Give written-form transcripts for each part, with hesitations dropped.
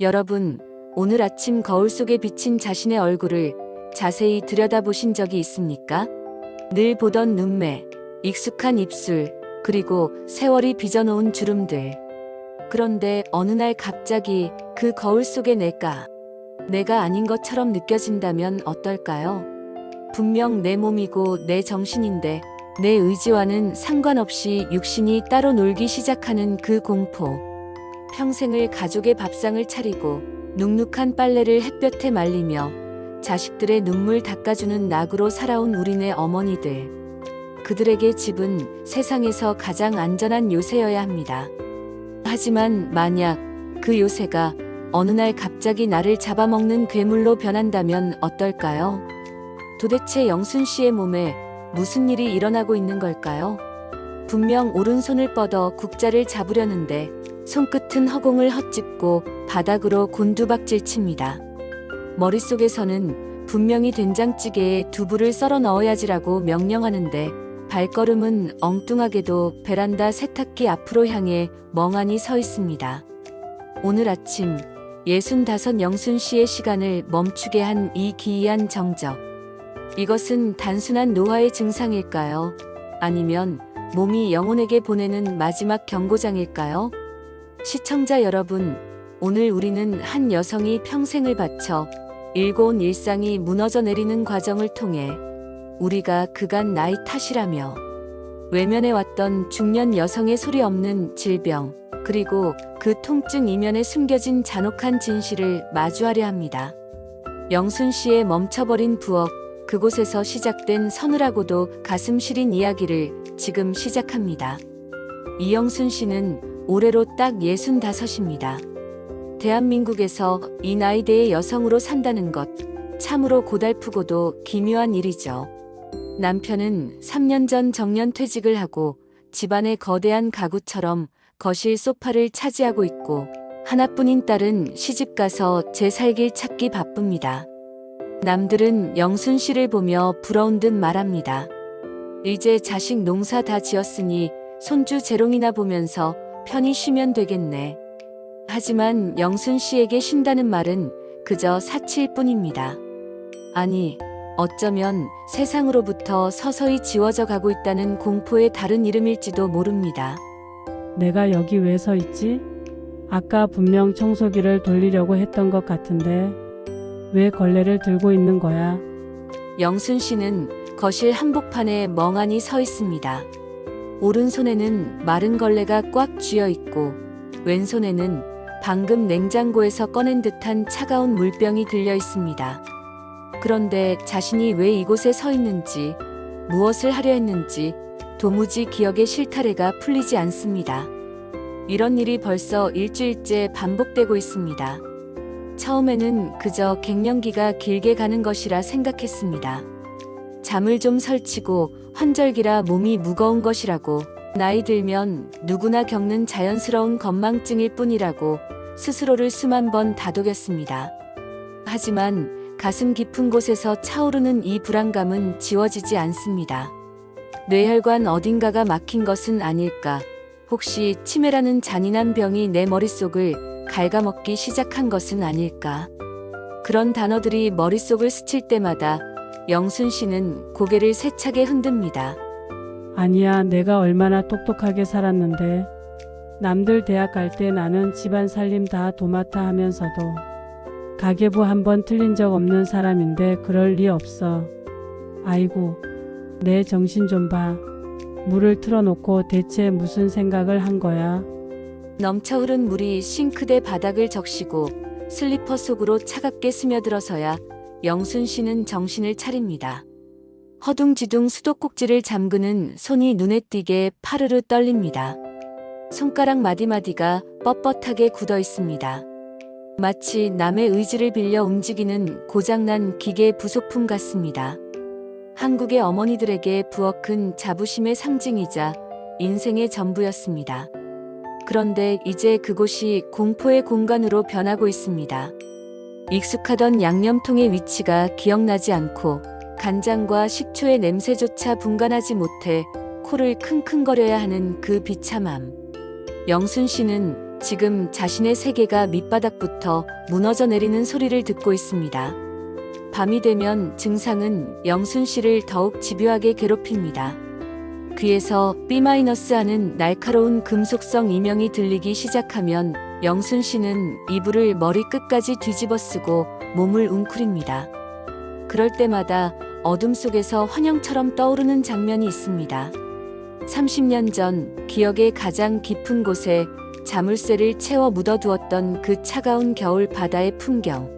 여러분, 오늘 아침 거울 속에 비친 자신의 얼굴을 자세히 들여다보신 적이 있습니까? 늘 보던 눈매, 익숙한 입술, 그리고 세월이 빚어놓은 주름들. 그런데 어느 날 갑자기 그 거울 속의 내가 아닌 것처럼 느껴진다면 어떨까요? 분명 내 몸이고 내 정신인데 내 의지와는 상관없이 육신이 따로 놀기 시작하는 그 공포. 평생을 가족의 밥상을 차리고 눅눅한 빨래를 햇볕에 말리며 자식들의 눈물 닦아주는 낙으로 살아온 우리네 어머니들. 그들에게 집은 세상에서 가장 안전한 요새여야 합니다. 하지만 만약 그 요새가 어느 날 갑자기 나를 잡아먹는 괴물로 변한다면 어떨까요? 도대체 영순 씨의 몸에 무슨 일이 일어나고 있는 걸까요? 분명 오른손을 뻗어 국자를 잡으려는데 손끝은 허공을 헛짚고 바닥으로 곤두박질 칩니다. 머릿속에서는 분명히 된장찌개에 두부를 썰어 넣어야지라고 명령하는데 발걸음은 엉뚱하게도 베란다 세탁기 앞으로 향해 멍하니 서 있습니다. 오늘 아침 65 영순 씨의 시간을 멈추게 한 이 기이한 정적. 이것은 단순한 노화의 증상일까요? 아니면 몸이 영혼에게 보내는 마지막 경고장일까요? 시청자 여러분, 오늘 우리는 한 여성이 평생을 바쳐 일궈온 일상이 무너져 내리는 과정을 통해 우리가 그간 나이 탓이라며 외면해왔던 중년 여성의 소리 없는 질병, 그리고 그 통증 이면에 숨겨진 잔혹한 진실을 마주하려 합니다. 영순 씨의 멈춰버린 부엌, 그곳에서 시작된 서늘하고도 가슴 시린 이야기를 지금 시작합니다. 이영순 씨는 올해로 딱 65입니다. 대한민국에서 이 나이대의 여성으로 산다는 것, 참으로 고달프고도 기묘한 일이죠. 남편은 3년 전 정년퇴직을 하고 집안의 거대한 가구처럼 거실 소파를 차지하고 있고 하나뿐인 딸은 시집가서 제 살길 찾기 바쁩니다. 남들은 영순 씨를 보며 부러운 듯 말합니다. 이제 자식 농사 다 지었으니 손주 재롱이나 보면서 편히 쉬면 되겠네. 하지만 영순 씨에게 쉰다는 말은 그저 사치일 뿐입니다. 아니, 어쩌면 세상으로부터 서서히 지워져 가고 있다는 공포의 다른 이름일지도 모릅니다. 내가 여기 왜 서 있지? 아까 분명 청소기를 돌리려고 했던 것 같은데 왜 걸레를 들고 있는 거야? 영순 씨는 거실 한복판에 멍하니 서 있습니다. 오른손에는 마른 걸레가 꽉 쥐어 있고 왼손에는 방금 냉장고에서 꺼낸 듯한 차가운 물병이 들려 있습니다. 그런데 자신이 왜 이곳에 서 있는지, 무엇을 하려 했는지 도무지 기억의 실타래가 풀리지 않습니다. 이런 일이 벌써 일주일째 반복되고 있습니다. 처음에는 그저 갱년기가 길게 가는 것이라 생각했습니다. 잠을 좀 설치고 환절기라 몸이 무거운 것이라고, 나이 들면 누구나 겪는 자연스러운 건망증일 뿐이라고 스스로를 수만 번 다독였습니다. 하지만 가슴 깊은 곳에서 차오르는 이 불안감은 지워지지 않습니다. 뇌혈관 어딘가가 막힌 것은 아닐까? 혹시 치매라는 잔인한 병이 내 머릿속을 갉아먹기 시작한 것은 아닐까? 그런 단어들이 머릿속을 스칠 때마다 영순 씨는 고개를 세차게 흔듭니다. 아니야, 내가 얼마나 똑똑하게 살았는데. 남들 대학 갈 때 나는 집안 살림 다 도맡아 하면서도 가계부 한 번 틀린 적 없는 사람인데 그럴 리 없어. 아이고, 내 정신 좀 봐. 물을 틀어놓고 대체 무슨 생각을 한 거야? 넘쳐 흐른 물이 싱크대 바닥을 적시고 슬리퍼 속으로 차갑게 스며들어서야 영순 씨는 정신을 차립니다. 허둥지둥 수도꼭지를 잠그는 손이 눈에 띄게 파르르 떨립니다. 손가락 마디마디가 뻣뻣하게 굳어 있습니다. 마치 남의 의지를 빌려 움직이는 고장난 기계 부속품 같습니다. 한국의 어머니들에게 부엌은 자부심의 상징이자 인생의 전부였습니다. 그런데 이제 그곳이 공포의 공간으로 변하고 있습니다. 익숙하던 양념통의 위치가 기억나지 않고 간장과 식초의 냄새조차 분간하지 못해 코를 킁킁거려야 하는 그 비참함. 영순 씨는 지금 자신의 세계가 밑바닥부터 무너져 내리는 소리를 듣고 있습니다. 밤이 되면 증상은 영순 씨를 더욱 집요하게 괴롭힙니다. 귀에서 B-하는 날카로운 금속성 이명이 들리기 시작하면 영순 씨는 이불을 머리 끝까지 뒤집어 쓰고 몸을 웅크립니다. 그럴 때마다 어둠 속에서 환영처럼 떠오르는 장면이 있습니다. 30년 전 기억의 가장 깊은 곳에 자물쇠를 채워 묻어두었던 그 차가운 겨울 바다의 풍경.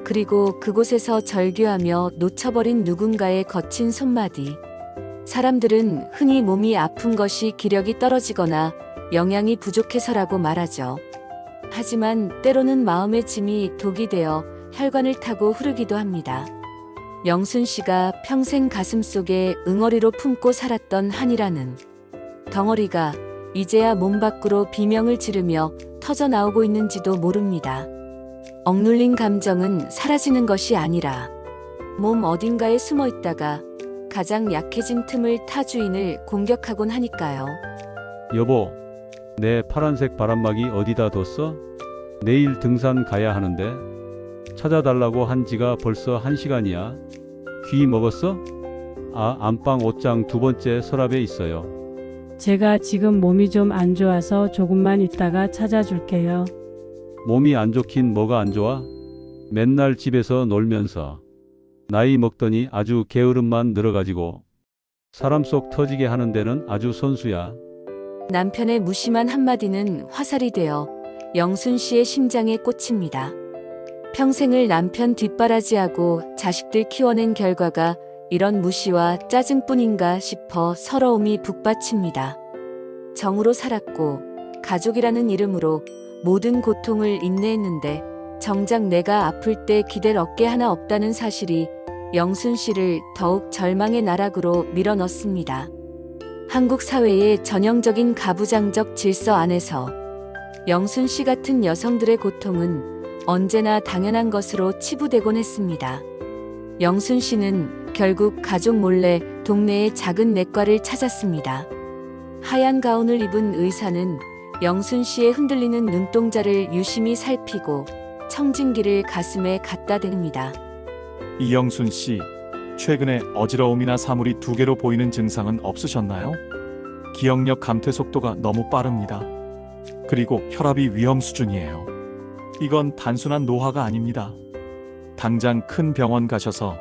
그리고 그곳에서 절규하며 놓쳐버린 누군가의 거친 손마디. 사람들은 흔히 몸이 아픈 것이 기력이 떨어지거나 영양이 부족해서라고 말하죠. 하지만 때로는 마음의 짐이 독이 되어 혈관을 타고 흐르기도 합니다. 영순 씨가 평생 가슴속에 응어리로 품고 살았던 한이라는 덩어리가 이제야 몸 밖으로 비명을 지르며 터져 나오고 있는지도 모릅니다. 억눌린 감정은 사라지는 것이 아니라 몸 어딘가에 숨어 있다가 가장 약해진 틈을 타 주인을 공격하곤 하니까요. 여보, 내 파란색 바람막이 어디다 뒀어? 내일 등산 가야 하는데 찾아달라고 한 지가 벌써 1시간이야. 귀 먹었어? 안방 옷장 2번째 서랍에 있어요. 제가 지금 몸이 좀 안 좋아서 조금만 있다가 찾아줄게요. 몸이 안 좋긴 뭐가 안 좋아? 맨날 집에서 놀면서 나이 먹더니 아주 게으름만 늘어가지고 사람 속 터지게 하는 데는 아주 선수야. 남편의 무심한 한마디는 화살이 되어 영순 씨의 심장에 꽂힙니다. 평생을 남편 뒷바라지하고 자식들 키워낸 결과가 이런 무시와 짜증뿐인가 싶어 서러움이 북받칩니다. 정으로 살았고 가족이라는 이름으로 모든 고통을 인내했는데 정작 내가 아플 때 기댈 어깨 하나 없다는 사실이 영순 씨를 더욱 절망의 나락으로 밀어넣습니다. 한국 사회의 전형적인 가부장적 질서 안에서 영순 씨 같은 여성들의 고통은 언제나 당연한 것으로 치부되곤 했습니다. 영순 씨는 결국 가족 몰래 동네의 작은 내과를 찾았습니다. 하얀 가운을 입은 의사는 영순 씨의 흔들리는 눈동자를 유심히 살피고 청진기를 가슴에 갖다 댑니다. 이영순 씨, 최근에 어지러움이나 사물이 2개로 보이는 증상은 없으셨나요? 기억력 감퇴 속도가 너무 빠릅니다. 그리고 혈압이 위험 수준이에요. 이건 단순한 노화가 아닙니다. 당장 큰 병원 가셔서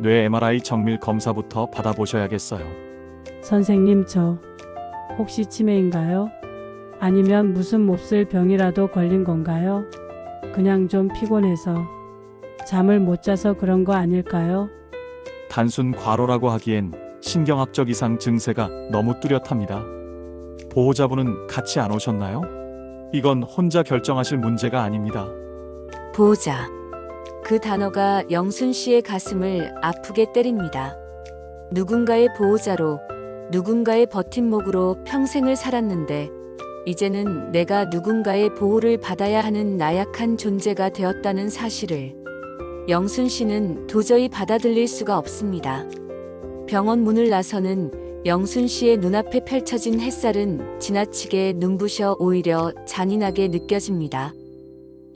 뇌 MRI 정밀 검사부터 받아보셔야겠어요. 선생님, 저 혹시 치매인가요? 아니면 무슨 몹쓸 병이라도 걸린 건가요? 그냥 좀 피곤해서 잠을 못 자서 그런 거 아닐까요? 단순 과로라고 하기엔 신경학적 이상 증세가 너무 뚜렷합니다. 보호자분은 같이 안 오셨나요? 이건 혼자 결정하실 문제가 아닙니다. 보호자. 그 단어가 영순 씨의 가슴을 아프게 때립니다. 누군가의 보호자로, 누군가의 버팀목으로 평생을 살았는데 이제는 내가 누군가의 보호를 받아야 하는 나약한 존재가 되었다는 사실을 영순 씨는 도저히 받아들일 수가 없습니다. 병원 문을 나서는 영순 씨의 눈앞에 펼쳐진 햇살은 지나치게 눈부셔 오히려 잔인하게 느껴집니다.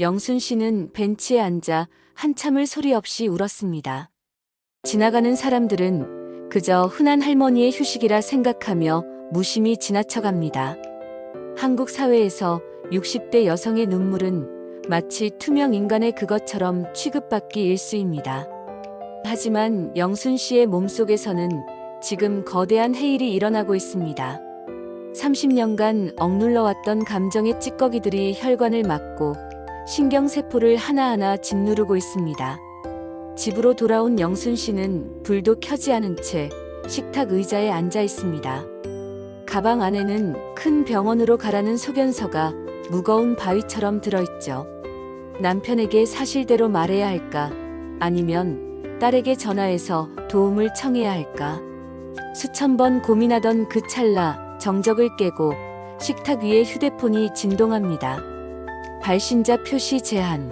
영순 씨는 벤치에 앉아 한참을 소리 없이 울었습니다. 지나가는 사람들은 그저 흔한 할머니의 휴식이라 생각하며 무심히 지나쳐갑니다. 한국 사회에서 60대 여성의 눈물은 마치 투명 인간의 그것처럼 취급받기 일쑤입니다. 하지만 영순 씨의 몸속에서는 지금 거대한 해일이 일어나고 있습니다. 30년간 억눌러왔던 감정의 찌꺼기들이 혈관을 막고 신경세포를 하나하나 짓누르고 있습니다. 집으로 돌아온 영순 씨는 불도 켜지 않은 채 식탁 의자에 앉아 있습니다. 가방 안에는 큰 병원으로 가라는 소견서가 무거운 바위처럼 들어있죠. 남편에게 사실대로 말해야 할까? 아니면 딸에게 전화해서 도움을 청해야 할까? 수천 번 고민하던 그 찰나 정적을 깨고 식탁 위에 휴대폰이 진동합니다. 발신자 표시 제한.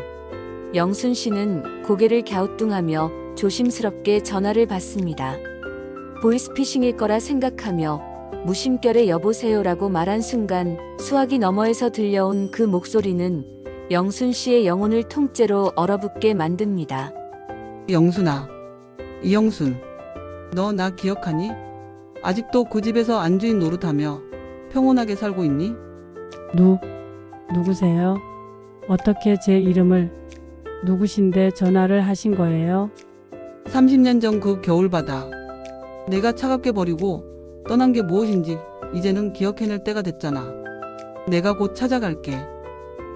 영순 씨는 고개를 갸우뚱하며 조심스럽게 전화를 받습니다. 보이스피싱일 거라 생각하며 무심결에 여보세요라고 말한 순간 수화기 너머에서 들려온 그 목소리는 영순 씨의 영혼을 통째로 얼어붙게 만듭니다. 영순아, 이영순, 너 나 기억하니? 아직도 그 집에서 안주인 노릇하며 평온하게 살고 있니? 누구세요? 어떻게 제 이름을 누구신데 전화를 하신 거예요? 30년 전 그 겨울바다. 내가 차갑게 버리고 떠난 게 무엇인지 이제는 기억해낼 때가 됐잖아. 내가 곧 찾아갈게.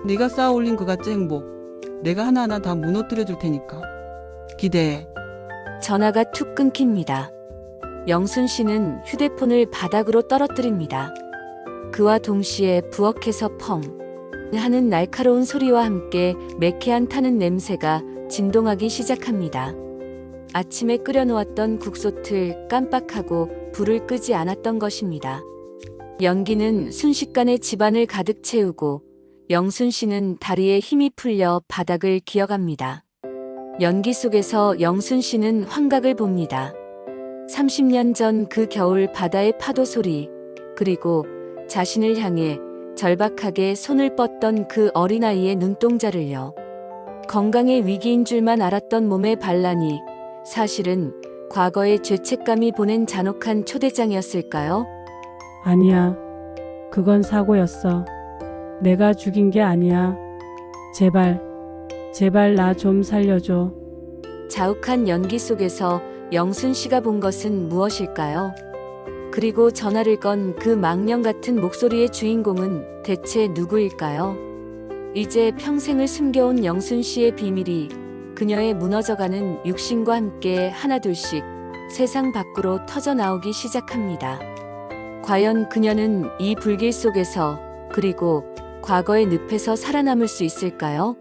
네가 쌓아올린 그갓의 행복, 내가 하나하나 다 무너뜨려 줄 테니까. 기대해. 전화가 툭 끊깁니다. 영순 씨는 휴대폰을 바닥으로 떨어뜨립니다. 그와 동시에 부엌에서 펑 하는 날카로운 소리와 함께 매캐한 타는 냄새가 진동하기 시작합니다. 아침에 끓여놓았던 국솥을 깜빡하고 불을 끄지 않았던 것입니다. 연기는 순식간에 집안을 가득 채우고 영순 씨는 다리에 힘이 풀려 바닥을 기어갑니다. 연기 속에서 영순 씨는 환각을 봅니다. 30년 전 그 겨울 바다의 파도 소리, 그리고 자신을 향해 절박하게 손을 뻗던 그 어린아이의 눈동자를요. 건강의 위기인 줄만 알았던 몸의 반란이 사실은 과거의 죄책감이 보낸 잔혹한 초대장이었을까요? 아니야. 그건 사고였어. 내가 죽인 게 아니야. 제발 나 좀 살려줘. 자욱한 연기 속에서 영순 씨가 본 것은 무엇일까요? 그리고 전화를 건 그 망령 같은 목소리의 주인공은 대체 누구일까요? 이제 평생을 숨겨온 영순 씨의 비밀이 그녀의 무너져가는 육신과 함께 하나둘씩 세상 밖으로 터져 나오기 시작합니다. 과연 그녀는 이 불길 속에서, 그리고 과거의 늪에서 살아남을 수 있을까요?